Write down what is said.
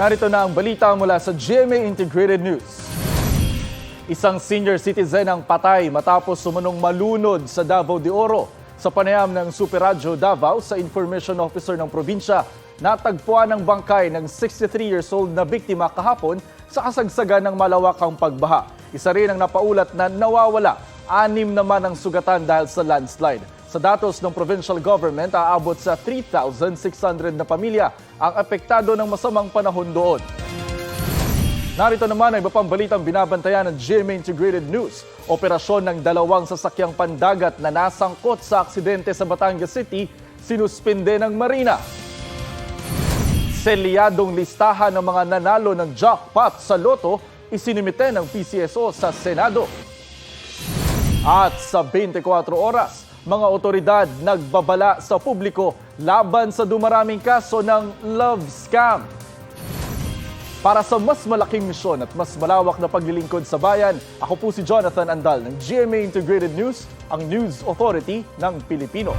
Narito na ang balita mula sa GMA Integrated News. Isang senior citizen ang patay matapos sumunong malunod sa Davao de Oro. Sa panayam ng Super Radyo Davao sa Information Officer ng probinsya, natagpuan ang bangkay ng 63 years old na biktima kahapon sa kasagsagan ng malawakang pagbaha. Isa rin ang napaulat na nawawala. 6 naman ang sugatan dahil sa landslide. Sa datos ng provincial government, aabot sa 3,600 na pamilya ang apektado ng masamang panahon doon. Narito naman ang iba pang balitang binabantayan ng GMA Integrated News. Operasyon ng 2 sasakyang pandagat na nasangkot sa aksidente sa Batangas City, sinuspinde ng Marina. Selyadong listahan ng mga nanalo ng jackpot sa loto, isinimite ng PCSO sa Senado. At sa 24 oras, mga otoridad nagbabala sa publiko laban sa dumaraming kaso ng love scam. Para sa mas malaking misyon at mas malawak na paglilingkod sa bayan, ako po si Jonathan Andal ng GMA Integrated News, ang News Authority ng Pilipino.